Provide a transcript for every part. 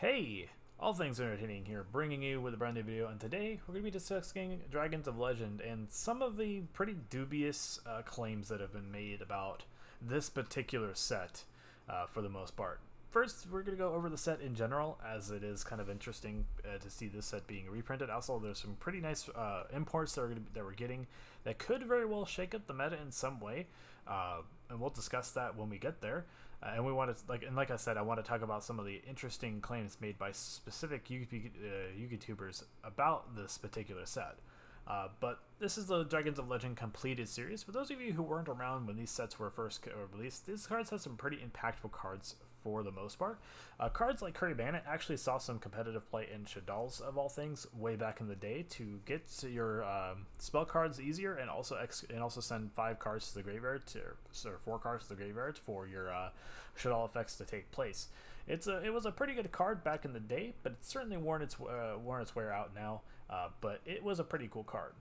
Hey, all things entertaining here, bringing you with a brand new video, and today we're going to be discussing Dragons of Legend and some of the pretty dubious claims that have been made about this particular set for the most part. First, we're going to go over the set in general, as it is kind of interesting to see this set being reprinted. Also, there's some pretty nice imports that we're getting that could very well shake up the meta in some way, and we'll discuss that when we get there. And we want to like I said, I want to talk about some of the interesting claims made by specific YouTubers about this particular set. But this is the Dragons of Legend completed series. For those of you who weren't around when these sets were first released, these cards have some pretty impactful cards for the most part. Cards like Curry Bandit actually saw some competitive play in Shadal's, of all things, way back in the day to get to your spell cards easier, and also send 5 cards to the graveyard, or 4 cards to the graveyard for your Shadal effects to take place. It was a pretty good card back in the day, but it's certainly worn its wear out now. But it was a pretty cool card.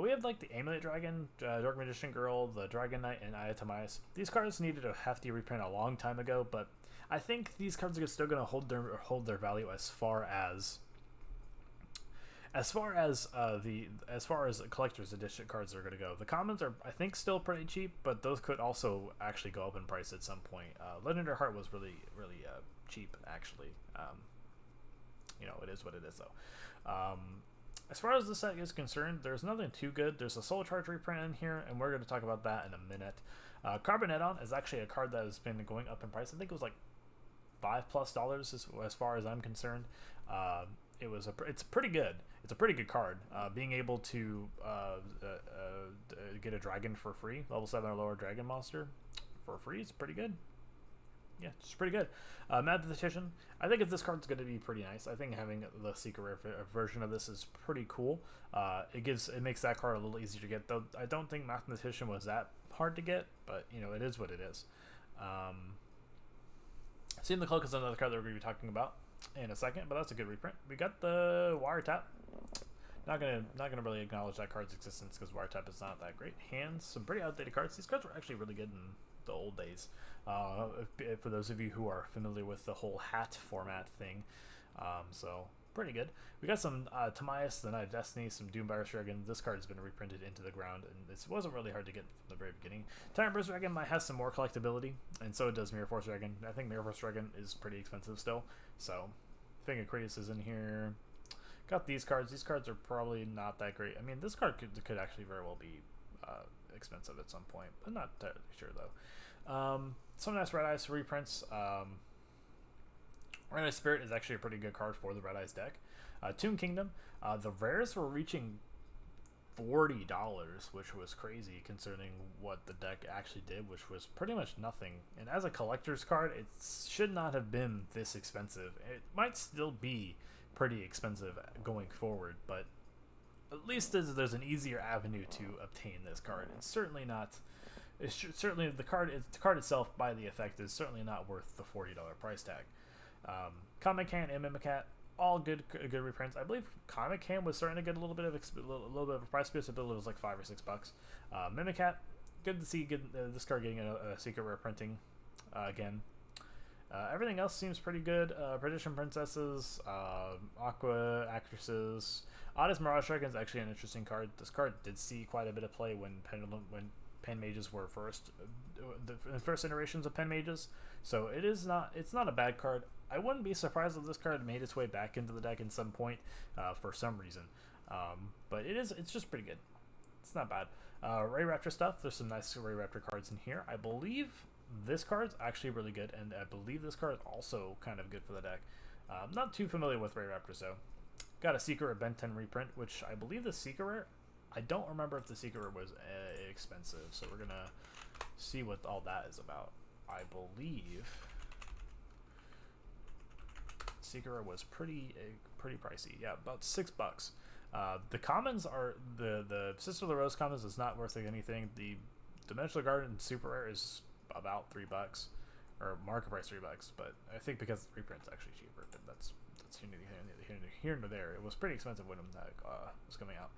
We have like the Amulet Dragon, Dark Magician Girl, the Dragon Knight, and Ayatamias. These cards needed a hefty reprint a long time ago, but I think these cards are still going to hold their value as far as collector's edition cards are going to go. The commons are, I think, still pretty cheap, but those could also actually go up in price at some point. Legendary Heart was really cheap, actually. It is what it is, though. As far as the set is concerned, there's nothing too good. There's a Soul Charge reprint in here, and we're going to talk about that in a minute. Carbonetton is actually a card that has been going up in price. I think it was like $5+ as far as I'm concerned. It's pretty good. It's a pretty good card. Being able to get a dragon for free, level 7 or lower dragon monster for free, is pretty good. Yeah, it's pretty good. Mathematician, I think if this card's going to be pretty nice. I think having the secret rare version of this is pretty cool. It makes that card a little easier to get, though. I don't think Mathematician was that hard to get, but it is what it is. Seeing the Cloak is another card that we're going to be talking about in a second, but that's a good reprint. We got the Wiretap. Not gonna really acknowledge that card's existence because Wiretap is not that great. Hands, some pretty outdated cards. These cards were actually really good in the old days. For those of you who are familiar with the whole hat format thing, so pretty good. We got some Tamias, the Knight of Destiny, some Doomvirus Dragon. This card has been reprinted into the ground, and this wasn't really hard to get from the very beginning. Tyrant Burst Dragon might have some more collectability, and so does Mirror Force Dragon. I think Mirror Force Dragon is pretty expensive still, so Finger Kratos is in here. Got these cards. These cards are probably not that great. I mean, this card could actually very well be expensive at some point. I'm not entirely sure, though. Some nice Red Eyes reprints. Red Eyes Spirit is actually a pretty good card for the Red Eyes deck. Tomb Kingdom. The rares were reaching $40, which was crazy considering what the deck actually did, which was pretty much nothing. And as a collector's card, it should not have been this expensive. It might still be pretty expensive going forward, but at least there's an easier avenue to obtain this card. It's certainly not. Certainly the card itself, by the effect, is certainly not worth the $40 price tag. Comic Can and Mimicat, all good reprints. I believe Comic Can was starting to get a little bit of a price boost. I believe it was like $5 or $6. Mimicat, good to see this card getting a secret rare printing again. Everything else seems pretty good. Perdition Princesses, Aqua Actresses. Otis Mirage Dragon is actually an interesting card. This card did see quite a bit of play when Pen Mages were the first iterations of Pen Mages. So it's not a bad card. I wouldn't be surprised if this card made its way back into the deck at some point for some reason. But it's just pretty good. It's not bad. Ray Raptor stuff. There's some nice Ray Raptor cards in here. I believe this card's actually really good, and I believe this card is also kind of good for the deck. I'm not too familiar with Ray Raptors, though. Got a Secret Rare Ben 10 reprint, which I believe the Secret Rare, I don't remember if the Secret Rare was expensive, so we're going to see what all that is about. I believe Secret Rare was pretty pricey. Yeah, about $6. The commons are, the Sister of the Rose commons is not worth anything. The Dimensional Garden Super Rare is about $3, or market price $3, but I think because the reprint's actually cheaper, but that's here and there. It was pretty expensive when that was coming out.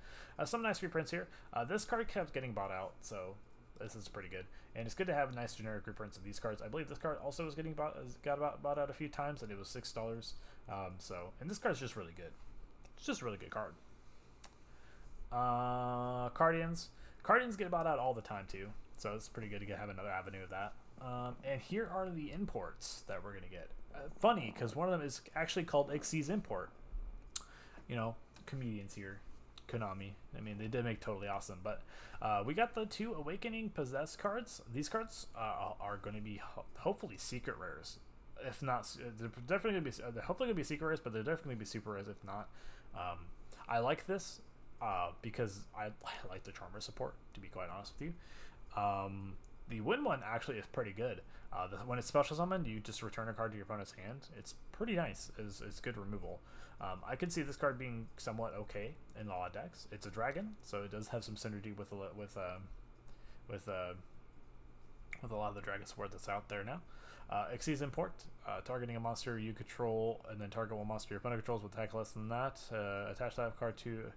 Some nice reprints here. This card kept getting bought out, so this is pretty good, and it's good to have nice generic reprints of these cards. I believe this card also was bought out a few times, and it was $6. And this card is just really good. It's just a really good card. Cardians get bought out all the time too, so it's pretty good to have another avenue of that. And here are the imports that we're gonna get. Funny, because one of them is actually called Xyz Import. You know, comedians here, Konami. I mean, they did make Totally Awesome, but we got the 2 Awakening Possessed cards. These cards are going to be hopefully secret rares. If not, they're definitely going to be. They're hopefully going to be secret rares, but they're definitely going to be super rares. If not, I like this because I like the Charmer support. To be quite honest with you, the win one actually is pretty good. When it's special summoned, you just return a card to your opponent's hand. It's pretty nice. It's good removal. I could see this card being somewhat okay in a lot of decks. It's a dragon, so it does have some synergy with a lot of the dragon support that's out there now. Xyz Import, targeting a monster you control, and then target one monster your opponent controls with attack less than that. Attach that card to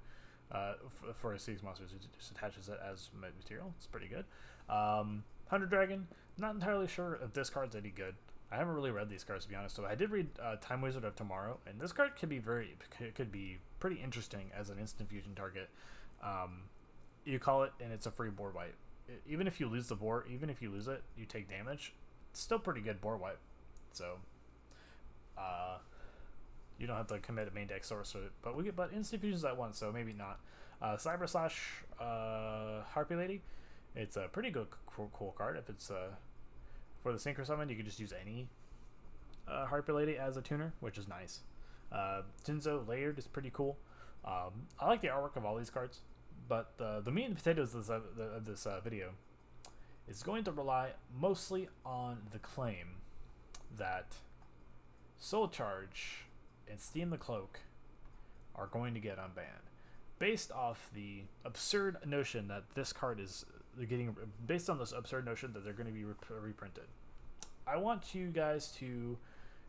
for Xyz monsters. It just attaches it as material. It's pretty good. 100 Dragon. Not entirely sure if this card's any good. I haven't really read these cards, to be honest. So I did read Time Wizard of Tomorrow, and this card could be pretty interesting as an instant fusion target. You call it, and it's a free board wipe. Even if you lose the board, even if you lose it, you take damage. It's still pretty good board wipe. So you don't have to commit a main deck source to it, but instant fusions at once, so maybe not. Cyber Slash Harpy Lady. It's a pretty good cool card. If it's for the Synchro Summon, you can just use any Harpy Lady as a tuner, which is nice. Jinzo Layered is pretty cool. I like the artwork of all these cards, but the meat and potatoes of this video is going to rely mostly on the claim that Soul Charge and Steam the Cloak are going to get unbanned, based off the absurd notion that this card is based on this absurd notion that they're going to be reprinted. I want you guys to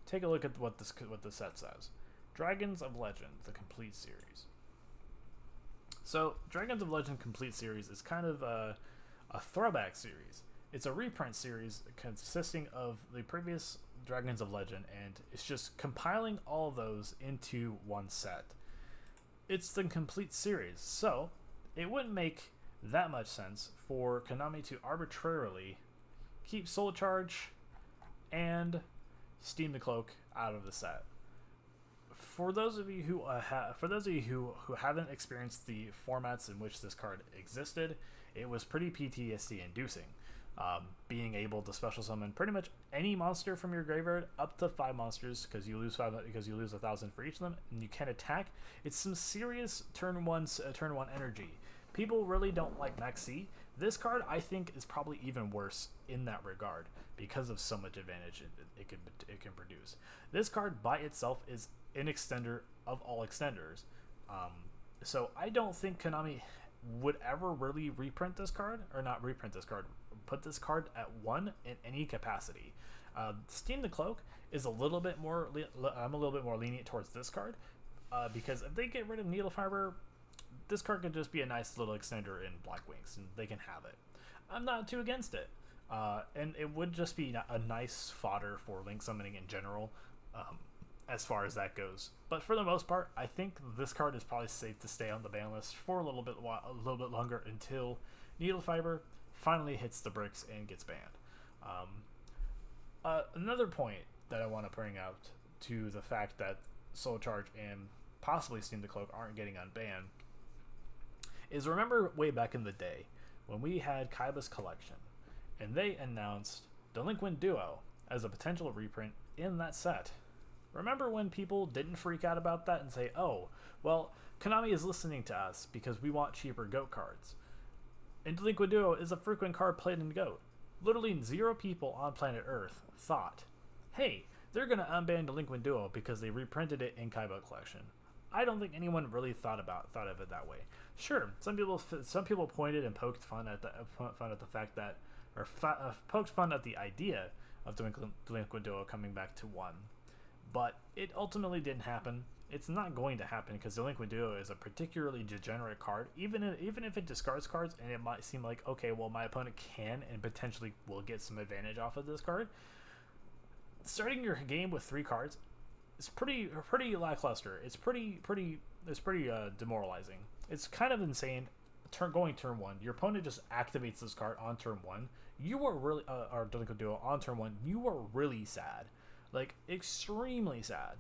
take a look at what the set says. Dragons of Legend, the complete series. So, Dragons of Legend complete series is kind of a throwback series. It's a reprint series consisting of the previous Dragons of Legend, and it's just compiling all of those into one set. It's the complete series, so it wouldn't make that much sense for Konami to arbitrarily keep Soul Charge and Steam the Cloak out of the set. For those of you who who haven't experienced the formats in which this card existed, it was pretty PTSD inducing. Being able to special summon pretty much any monster from your graveyard, up to 5 monsters, because you lose 1,000 for each of them, and you can attack. It's some serious turn one energy. People really don't like Maxi. This card, I think, is probably even worse in that regard because of so much advantage it can produce. This card by itself is an extender of all extenders. So I don't think Konami would ever really reprint this card, or not reprint this card, put this card at 1 in any capacity. Steam the Cloak is a little bit more. I'm a little bit more lenient towards this card because if they get rid of Needle Fiber, this card could just be a nice little extender in Black Wings, and they can have it. I'm not too against it, and it would just be a nice fodder for Link summoning in general, as far as that goes. But for the most part, I think this card is probably safe to stay on the ban list for a little bit longer until Needle Fiber finally hits the bricks and gets banned. Another point that I want to bring out to the fact that Soul Charge and possibly Steam the Cloak aren't getting unbanned is, remember way back in the day when we had Kaiba's collection and they announced Delinquent Duo as a potential reprint in that set. Remember when people didn't freak out about that and say, oh, well, Konami is listening to us because we want cheaper GOAT cards. And Delinquent Duo is a frequent card played in GOAT. Literally 0 people on planet Earth thought, hey, they're going to unban Delinquent Duo because they reprinted it in Kaiba collection. I don't think anyone really thought of it that way. Sure, some people pointed and poked fun at the fact that, or poked fun at the idea of Delinquent Duo coming back to 1. but it ultimately didn't happen. It's not going to happen because Delinquent Duo is a particularly degenerate card. Even if it discards cards, and it might seem like, okay, well, my opponent can and potentially will get some advantage off of this card. Starting your game with 3 cards is pretty lackluster. It's pretty demoralizing. It's kind of insane. Going turn 1, your opponent just activates this card on turn 1. You are really or Delinquent Duo on turn 1. You are really sad, like extremely sad.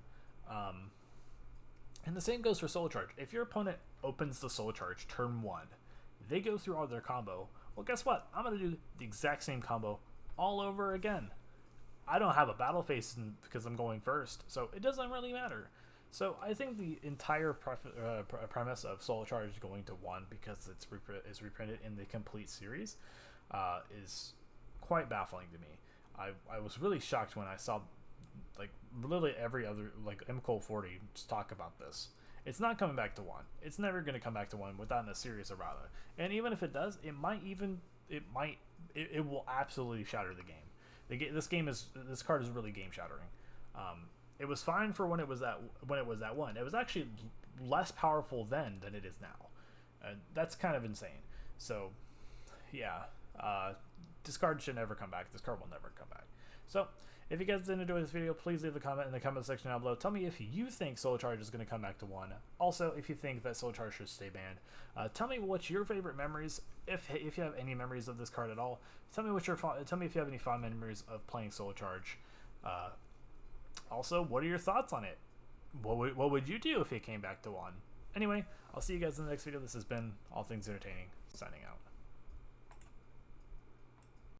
And the same goes for Soul Charge. If your opponent opens the Soul Charge turn 1, they go through all their combo. Well, guess what? I'm going to do the exact same combo all over again. I don't have a battle phase because I'm going first, so it doesn't really matter. So I think the entire premise of Soul Charge going to 1 because it's reprinted in the complete series is quite baffling to me. I was really shocked when I saw like literally every other like MCole40 just talk about this. It's not coming back to 1. It's never going to come back to 1 without a serious errata. And even if it does, it will absolutely shatter the game. This card is really game shattering. It was fine for when it was at 1. It was actually less powerful then than it is now. That's kind of insane. So yeah, discard should never come back. This card will never come back. So if you guys did enjoy this video, please leave a comment in the comment section down below. Tell me if you think Soul Charge is going to come back to 1. Also, if you think that Soul Charge should stay banned. Tell me what's your favorite memories, if you have any memories of this card at all. Tell me if you have any fond memories of playing Soul Charge. Also, what are your thoughts on it? What would you do if it came back to 1? Anyway, I'll see you guys in the next video. This has been All Things Entertaining, signing out.